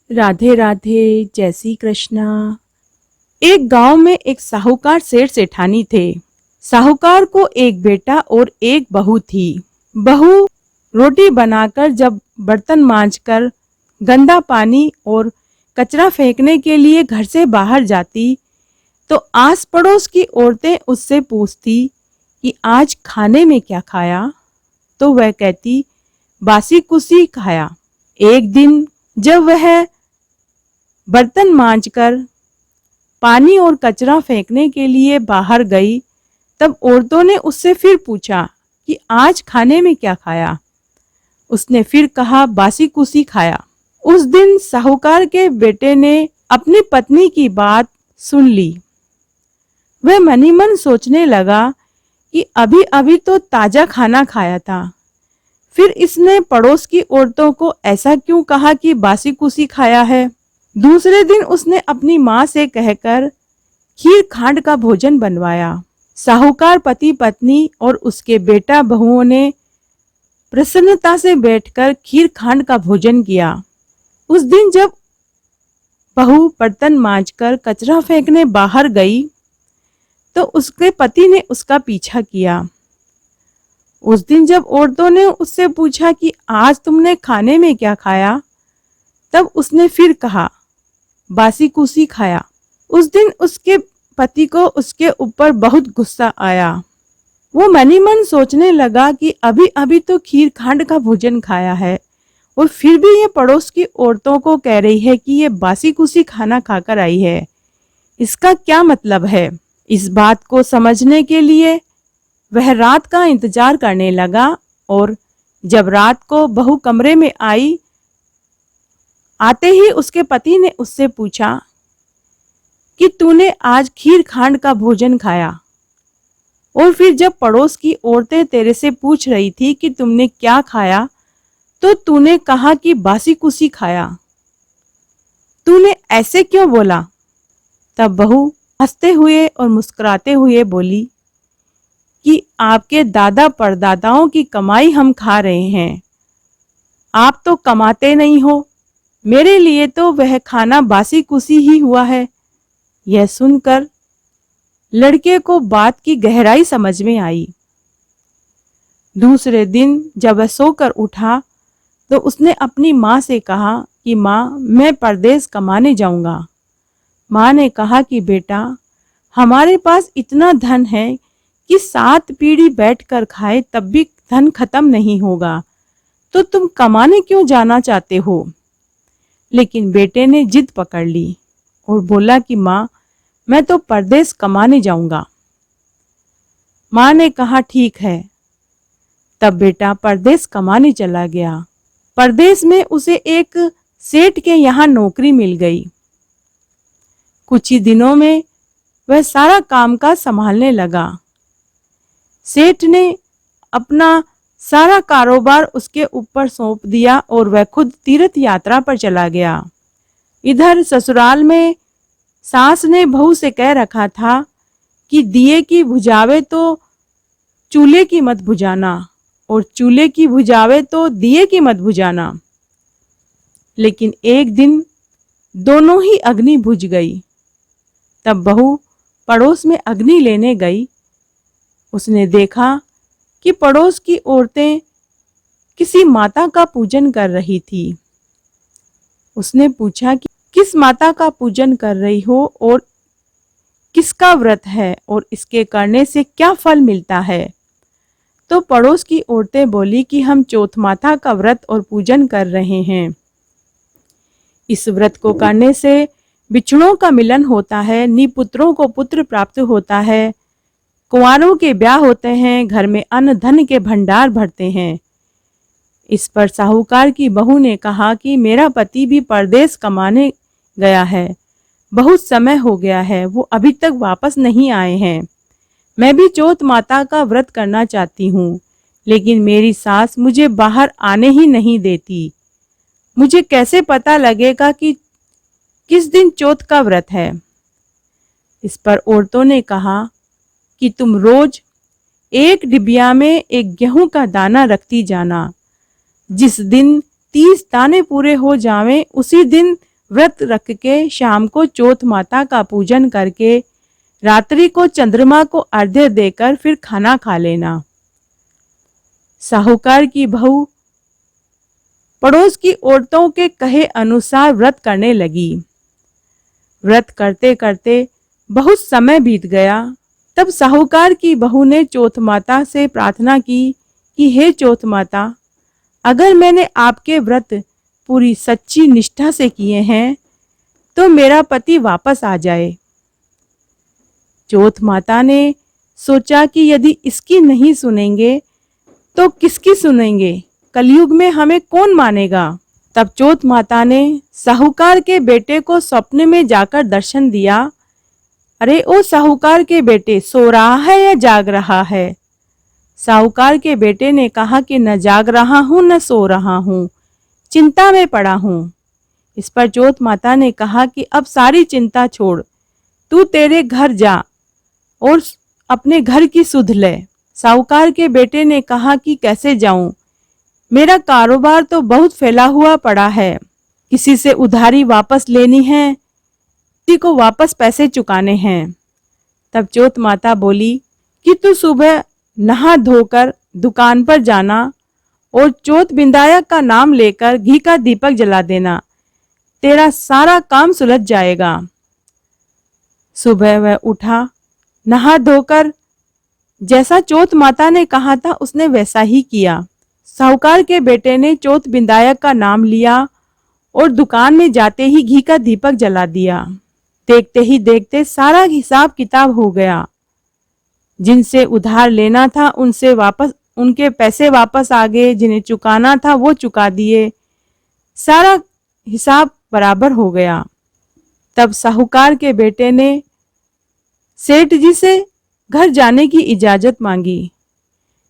राधे राधे, जय श्री कृष्णा। एक गांव में एक साहूकार सेठ सेठानी थे। साहूकार को एक बेटा और एक बहू थी। बहू रोटी बनाकर जब बर्तन मांजकर गंदा पानी और कचरा फेंकने के लिए घर से बाहर जाती तो आस पड़ोस की औरतें उससे पूछती कि आज खाने में क्या खाया। तो वह कहती बासी कुसी खाया। एक दिन जब वह बर्तन मांजकर पानी और कचरा फेंकने के लिए बाहर गई तब औरतों ने उससे फिर पूछा कि आज खाने में क्या खाया। उसने फिर कहा बासी कुसी खाया। उस दिन साहूकार के बेटे ने अपनी पत्नी की बात सुन ली। वह मनी मन सोचने लगा कि अभी अभी तो ताजा खाना खाया था, फिर इसने पड़ोस की औरतों को ऐसा क्यों कहा कि बासी कुसी खाया है। दूसरे दिन उसने अपनी माँ से कहकर खीर खांड का भोजन बनवाया। साहूकार पति पत्नी और उसके बेटा बहुओं ने प्रसन्नता से बैठकर खीर खांड का भोजन किया। उस दिन जब बहू बर्तन मांजकर कचरा फेंकने बाहर गई तो उसके पति ने उसका पीछा किया। उस दिन जब औरतों ने उससे पूछा कि आज तुमने खाने में क्या खाया, तब उसने फिर कहा बासी कुसी खाया। उस दिन उसके पति को उसके ऊपर बहुत गुस्सा आया। वो मनी मन सोचने लगा कि अभी अभी तो खीर खांड का भोजन खाया है और फिर भी ये पड़ोस की औरतों को कह रही है कि ये बासी कुसी खाना खाकर आई है। इसका क्या मतलब है? इस बात को समझने के लिए वह रात का इंतजार करने लगा और जब रात को बहू कमरे में आई, आते ही उसके पति ने उससे पूछा कि तूने आज खीर खांड का भोजन खाया, और फिर जब पड़ोस की औरतें तेरे से पूछ रही थी कि तुमने क्या खाया तो तूने कहा कि बासी कुसी खाया। तूने ऐसे क्यों बोला? तब बहू हंसते हुए और मुस्कुराते हुए बोली कि आपके दादा परदादाओं की कमाई हम खा रहे हैं, आप तो कमाते नहीं हो, मेरे लिए तो वह खाना बासी कुसी ही हुआ है। यह सुनकर लड़के को बात की गहराई समझ में आई। दूसरे दिन जब वह सोकर उठा तो उसने अपनी माँ से कहा कि माँ, मैं परदेश कमाने जाऊंगा। माँ ने कहा कि बेटा, हमारे पास इतना धन है कि 7 पीढ़ी बैठकर खाए तब भी धन खत्म नहीं होगा, तो तुम कमाने क्यों जाना चाहते हो? लेकिन बेटे ने जिद पकड़ ली और बोला कि माँ, मैं तो परदेश कमाने जाऊंगा। माँ ने कहा ठीक है। तब बेटा परदेश कमाने चला गया। परदेश में उसे एक सेठ के यहाँ नौकरी मिल गई। कुछ ही दिनों में वह सारा कामकाज संभालने लगा। सेठ ने अपना सारा कारोबार उसके ऊपर सौंप दिया और वह खुद तीर्थ यात्रा पर चला गया। इधर ससुराल में सास ने बहू से कह रखा था कि दिए की बुझावे तो चूल्हे की मत बुझाना और चूल्हे की बुझावे तो दिए की मत बुझाना। लेकिन एक दिन दोनों ही अग्नि बुझ गई। तब बहू पड़ोस में अग्नि लेने गई। उसने देखा कि पड़ोस की औरतें किसी माता का पूजन कर रही थी। उसने पूछा कि किस माता का पूजन कर रही हो और किसका व्रत है और इसके करने से क्या फल मिलता है? तो पड़ोस की औरतें बोली कि हम चौथ माता का व्रत और पूजन कर रहे हैं। इस व्रत को करने से बिछड़ों का मिलन होता है, निपुत्रों को पुत्र प्राप्त होता है, कुंवारों के ब्याह होते हैं, घर में अन्न धन के भंडार भरते हैं। इस पर साहूकार की बहू ने कहा कि मेरा पति भी परदेश कमाने गया है, बहुत समय हो गया है, वो अभी तक वापस नहीं आए हैं। मैं भी चौथ माता का व्रत करना चाहती हूँ, लेकिन मेरी सास मुझे बाहर आने ही नहीं देती। मुझे कैसे पता लगेगा कि किस दिन चौथ का व्रत है? इस पर औरतों ने कहा कि तुम रोज एक डिबिया में एक गेहूं का दाना रखती जाना। जिस दिन 30 दाने पूरे हो जावें उसी दिन व्रत रख के शाम को चौथ माता का पूजन करके रात्रि को चंद्रमा को अर्घ्य देकर फिर खाना खा लेना। साहूकार की बहू पड़ोस की औरतों के कहे अनुसार व्रत करने लगी। व्रत करते करते बहुत समय बीत गया। तब साहूकार की बहू ने चौथ माता से प्रार्थना की कि हे चौथ माता, अगर मैंने आपके व्रत पूरी सच्ची निष्ठा से किए हैं तो मेरा पति वापस आ जाए। चौथ माता ने सोचा कि यदि इसकी नहीं सुनेंगे तो किसकी सुनेंगे, कलयुग में हमें कौन मानेगा। तब चौथ माता ने साहूकार के बेटे को स्वप्न में जाकर दर्शन दिया। अरे ओ साहूकार के बेटे, सो रहा है या जाग रहा है? साहूकार के बेटे ने कहा कि न जाग रहा हूं न सो रहा हूं, चिंता में पड़ा हूं। इस पर चौथ माता ने कहा कि अब सारी चिंता छोड़, तू तेरे घर जा और अपने घर की सुध ले। साहूकार के बेटे ने कहा कि कैसे जाऊं, मेरा कारोबार तो बहुत फैला हुआ पड़ा है, किसी से उधारी वापस लेनी है, किसी को वापस पैसे चुकाने हैं। तब चौथ माता बोली कि तू सुबह नहा धोकर दुकान पर जाना और चौथ बिंदाया का नाम लेकर घी का दीपक जला देना, तेरा सारा काम सुलझ जाएगा। सुबह वह उठा, नहा धोकर जैसा चौथ माता ने कहा था उसने वैसा ही किया। साहूकार के बेटे ने चौथ बिंदायक का नाम लिया और दुकान में जाते ही घी का दीपक जला दिया। देखते ही देखते सारा हिसाब किताब हो गया। जिनसे उधार लेना था उनसे वापस, उनके पैसे वापस आ गए, जिन्हें चुकाना था वो चुका दिए, सारा हिसाब बराबर हो गया। तब साहूकार के बेटे ने सेठ जी से घर जाने की इजाजत मांगी।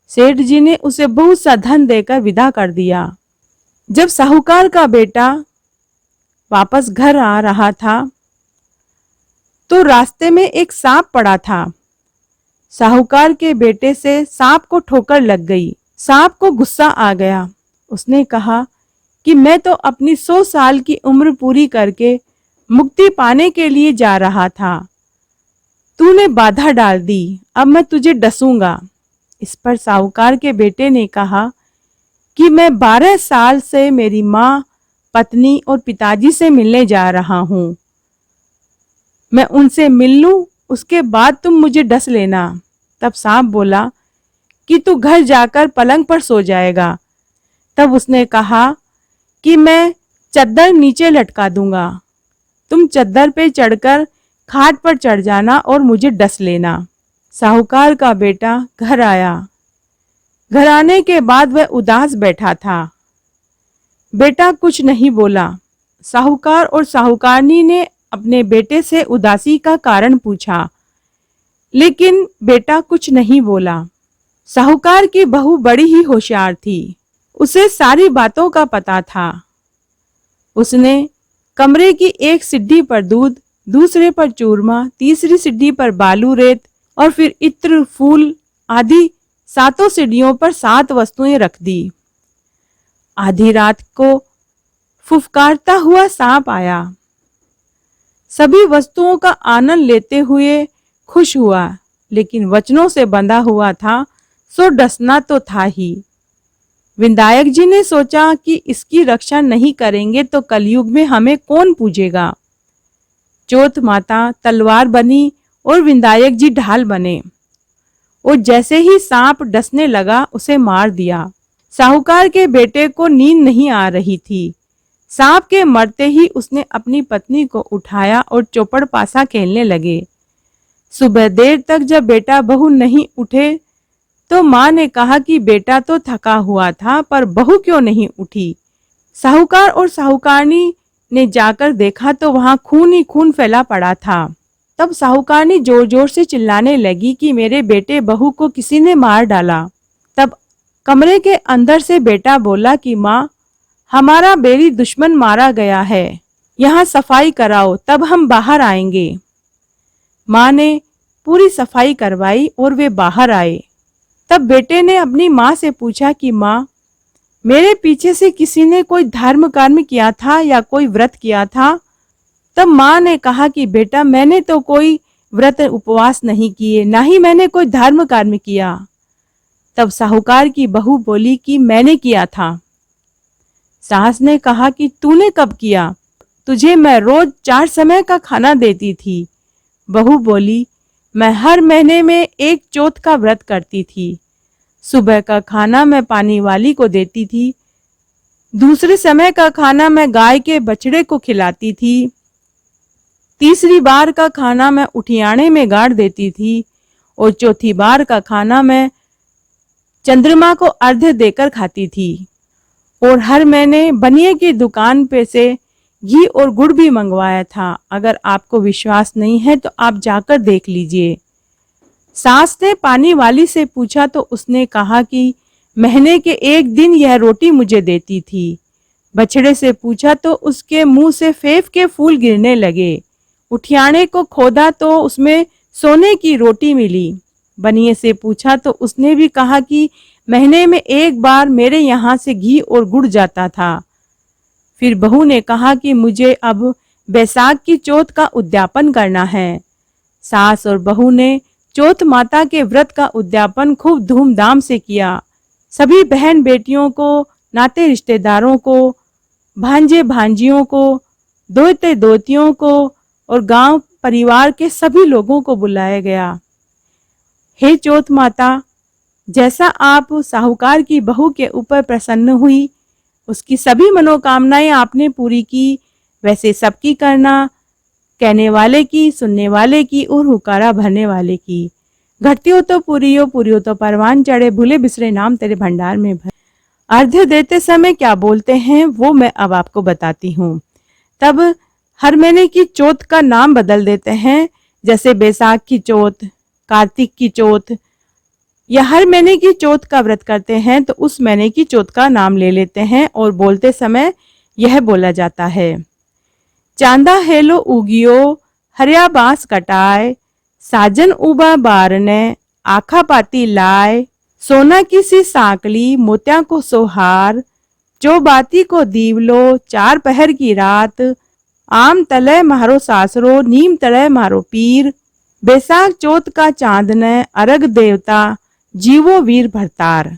सेठ जी ने उसे बहुत सा धन देकर विदा कर दिया। जब साहूकार का बेटा वापस घर आ रहा था तो रास्ते में एक सांप पड़ा था। साहूकार के बेटे से सांप को ठोकर लग गई। सांप को गुस्सा आ गया। उसने कहा कि मैं तो अपनी 100 साल की उम्र पूरी करके मुक्ति पाने के लिए जा रहा था, तूने बाधा डाल दी, अब मैं तुझे डसूंगा। इस पर साहूकार के बेटे ने कहा कि मैं 12 साल से मेरी माँ, पत्नी और पिताजी से मिलने जा रहा हूँ, मैं उनसे मिल लूं, उसके बाद तुम मुझे डस लेना। तब सांप बोला कि तू घर जाकर पलंग पर सो जाएगा। तब उसने कहा कि मैं चद्दर नीचे लटका दूंगा, तुम चद्दर पे चढ़कर खाट पर चढ़ जाना और मुझे डस लेना। साहूकार का बेटा घर आया। घर आने के बाद वह उदास बैठा था। बेटा कुछ नहीं बोला। साहूकार और साहूकारनी ने अपने बेटे से उदासी का कारण पूछा, लेकिन बेटा कुछ नहीं बोला। साहूकार की बहू बड़ी ही होशियार थी, उसे सारी बातों का पता था। उसने कमरे की एक सीढ़ी पर दूध, दूसरे पर चूरमा, तीसरी सीढ़ी पर बालू रेत और फिर इत्र, फूल आदि 7 सीढ़ियों पर 7 वस्तुएं रख दी। आधी रात को फुफकारता हुआ सांप आया। सभी वस्तुओं का आनंद लेते हुए खुश हुआ, लेकिन वचनों से बंधा हुआ था, सो डसना तो था ही। विंदायक जी ने सोचा कि इसकी रक्षा नहीं करेंगे तो कलयुग में हमें कौन पूजेगा। चौथ माता तलवार बनी और विंदायक जी ढाल बने और जैसे ही सांप डसने लगा उसे मार दिया। साहूकार के बेटे को नींद नहीं आ रही थी। सांप के मरते ही उसने अपनी पत्नी को उठाया और चौपड़ पासा खेलने लगे। सुबह देर तक जब बेटा बहू नहीं उठे तो माँ ने कहा कि बेटा तो थका हुआ था पर बहू क्यों नहीं उठी। साहूकार और साहूकारनी ने जाकर देखा तो वहां खून ही खून फैला पड़ा था। तब साहूकारनी जोर जोर से चिल्लाने लगी कि मेरे बेटे बहू को किसी ने मार डाला। तब कमरे के अंदर से बेटा बोला कि माँ, हमारा बेरी दुश्मन मारा गया है, यहाँ सफाई कराओ तब हम बाहर आएंगे। माँ ने पूरी सफाई करवाई और वे बाहर आए। तब बेटे ने अपनी माँ से पूछा कि माँ, मेरे पीछे से किसी ने कोई धर्म कर्म किया था या कोई व्रत किया था तब माँ ने कहा कि बेटा मैंने तो कोई व्रत उपवास नहीं किए, ना ही मैंने कोई धर्म कर्म किया। तब साहूकार की बहू बोली कि मैंने किया था। सास ने कहा कि तूने कब किया? तुझे मैं रोज 4 समय का खाना देती थी। बहू बोली मैं हर महीने में एक चौथ का व्रत करती थी। सुबह का खाना मैं पानी वाली को देती थी, दूसरे समय का खाना मैं गाय के बछड़े को खिलाती थी, तीसरी बार का खाना मैं उठियाने में गाड़ देती थी और चौथी बार का खाना मैं चंद्रमा को अर्घ्य देकर खाती थी। और हर महीने बनिए की दुकान पे से घी और गुड़ भी मंगवाया था। अगर आपको विश्वास नहीं है तो आप जाकर देख लीजिए। सास ने पानी वाली से पूछा तो उसने कहा कि महीने के एक दिन यह रोटी मुझे देती थी। बछड़े से पूछा तो उसके मुंह से फेफ के फूल गिरने लगे। उठियाने को खोदा तो उसमें सोने की रोटी मिली। बनिए से पूछा तो उसने भी कहा कि महीने में एक बार मेरे यहाँ से घी और गुड़ जाता था। फिर बहू ने कहा कि मुझे अब बैसाख की चौथ का उद्यापन करना है। सास और बहू ने चौथ माता के व्रत का उद्यापन खूब धूमधाम से किया। सभी बहन बेटियों को, नाते रिश्तेदारों को, भांजे भांजियों को, दोते दोतियों को और गांव परिवार के सभी लोगों को बुलाया गया। हे चौथ माता, जैसा आप साहूकार की बहू के ऊपर प्रसन्न हुई, उसकी सभी मनोकामनाएं आपने पूरी की, वैसे सबकी करना, कहने वाले की, सुनने वाले की और हुकारा भरने वाले की। घटती हो तो पूरी हो तो परवान चढ़े, भूले बिसरे नाम तेरे भंडार में भर। अर्घ्य देते समय क्या बोलते हैं वो मैं अब आपको बताती हूँ। तब हर महीने की चौथ का नाम बदल देते हैं, जैसे बैसाख की चौथ, कार्तिक की चौथ, या हर महीने की चौथ का व्रत करते हैं तो उस महीने की चौथ का नाम ले लेते हैं और बोलते समय यह बोला जाता है। चांदा हेलो उगियो, हरिया बांस कटाए, साजन उबा बारने, आखा पाती लाए, सोना की सी सांकली, मोत्या को सोहार, चौबाती को दीवलो, 4 पहर की रात, आम तले मारो सासरो, नीम तले मारो पीर, बैसाख चौथ का चांद ने, अरग देवता, जीवो वीर भरतार।